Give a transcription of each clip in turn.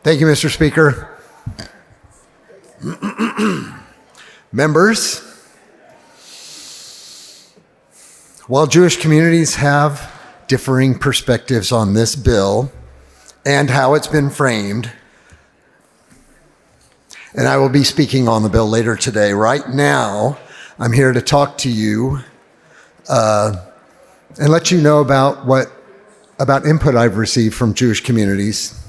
Thank you, Mr. Speaker. Members, while Jewish communities have differing perspectives on this bill and how it's been framed, and I will be speaking on the bill later today, right now I'm here to talk to you and let you know about input I've received from Jewish communities.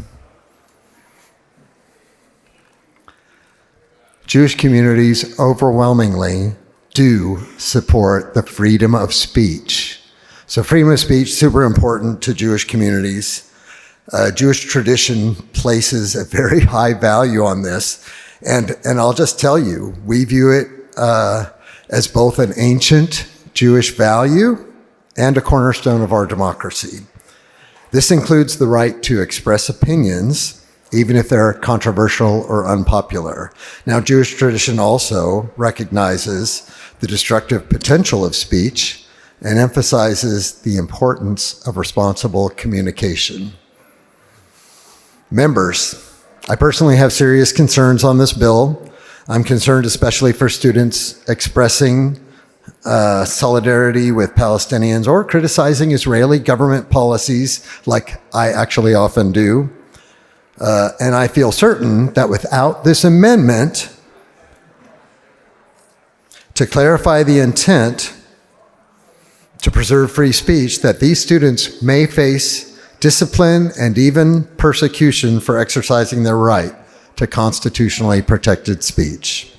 Jewish communities overwhelmingly do support the freedom of speech. So freedom of speech, super important to Jewish communities. Jewish tradition places a very high value on this. And I'll just tell you, we view it as both an ancient Jewish value and a cornerstone of our democracy. This includes the right to express opinions, even if they're controversial or unpopular. Now, Jewish tradition also recognizes the destructive potential of speech and emphasizes the importance of responsible communication. Members, I personally have serious concerns on this bill. I'm concerned especially for students expressing solidarity with Palestinians or criticizing Israeli government policies like I actually often do. And I feel certain that without this amendment to clarify the intent to preserve free speech, that these students may face discipline and even persecution for exercising their right to constitutionally protected speech.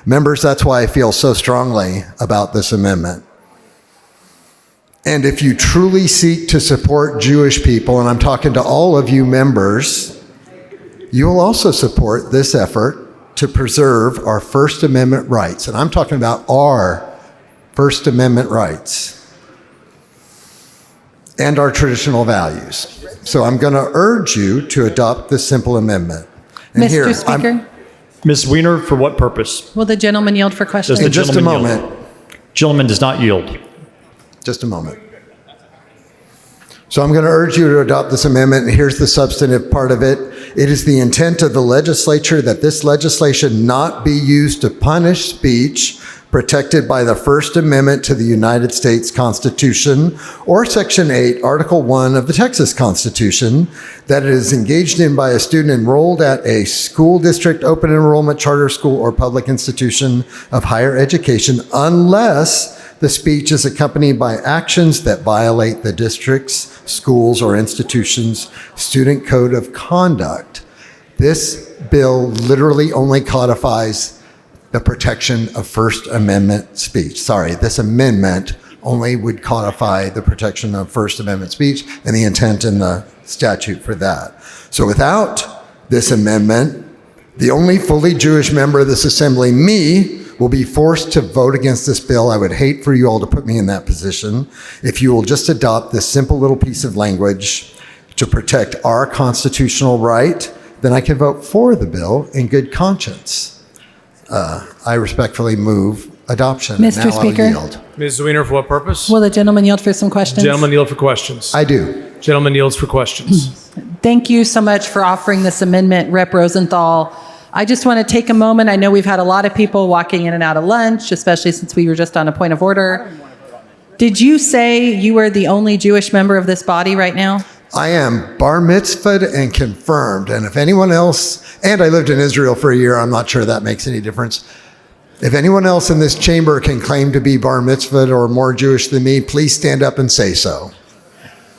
Members, that's why I feel so strongly about this amendment. And if you truly seek to support Jewish people, and I'm talking to all of you members, you will also support this effort to preserve our First Amendment rights. And I'm talking about our First Amendment rights and our traditional values. So I'm going to urge you to adopt this simple amendment. And Mr. Speaker? Ms. Zwiener, for what purpose? Will the gentleman yield for questions? In just a moment. Gentleman does not yield. Just a moment. So I'm going to urge you to adopt this amendment, and here's the substantive part of it. It is the intent of the legislature that this legislation not be used to punish speech protected by the First Amendment to the United States Constitution or Section 8, Article 1 of the Texas Constitution, that it is engaged in by a student enrolled at a school district, open enrollment, charter school, or public institution of higher education, unless the speech is accompanied by actions that violate the district's, schools, or institution's student code of conduct. This bill literally only codifies the protection of First Amendment speech. Sorry, this amendment only would codify the protection of First Amendment speech and the intent in the statute for that. So without this amendment, the only fully Jewish member of this assembly, me, will be forced to vote against this bill. I would hate for you all to put me in that position. If you will just adopt this simple little piece of language to protect our constitutional right, then I can vote for the bill in good conscience. I respectfully move adoption. Mr. Now Speaker. I'll yield. Ms. Zwiener, for what purpose? Will the gentleman yield for some questions? Gentleman yield for questions. I do. Gentleman yields for questions. Thank you so much for offering this amendment, Rep. Rosenthal. I just want to take a moment. I know we've had a lot of people walking in and out of lunch, especially since we were just on a point of order. Did you say you are the only Jewish member of this body right now? I am bar mitzvahed and confirmed. And if anyone else, and I lived in Israel for a year, I'm not sure that makes any difference. If anyone else in this chamber can claim to be bar mitzvahed or more Jewish than me, please stand up and say so.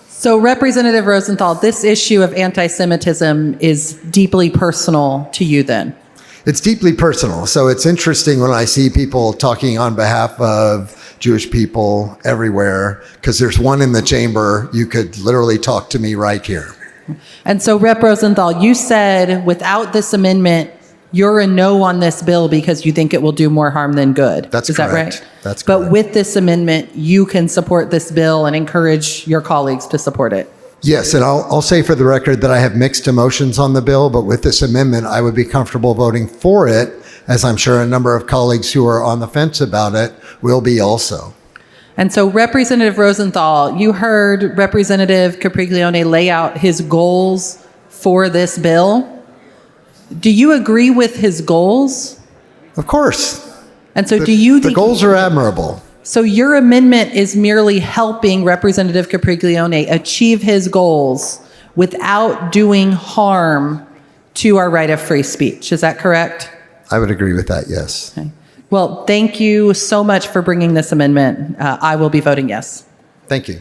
So Representative Rosenthal, this issue of anti-Semitism is deeply personal to you then? It's deeply personal. So it's interesting when I see people talking on behalf of Jewish people everywhere, because there's one in the chamber. You could literally talk to me right here. And so Rep. Rosenthal, you said without this amendment, you're a no on this bill because you think it will do more harm than good. That's Is correct. that right? That's correct. But with this amendment, you can support this bill and encourage your colleagues to support it. Yes, and I'll say for the record that I have mixed emotions on the bill, but with this amendment, I would be comfortable voting for it, as I'm sure a number of colleagues who are on the fence about it will be also. And so Representative Rosenthal, you heard Representative Capriglione lay out his goals for this bill. Do you agree with his goals? Of course. And so do you The think, goals are admirable. so your amendment is merely helping Representative Capriglione achieve his goals without doing harm to our right of free speech. Is that correct? I would agree with that, yes. Okay. Well, thank you so much for bringing this amendment. I will be voting yes. Thank you.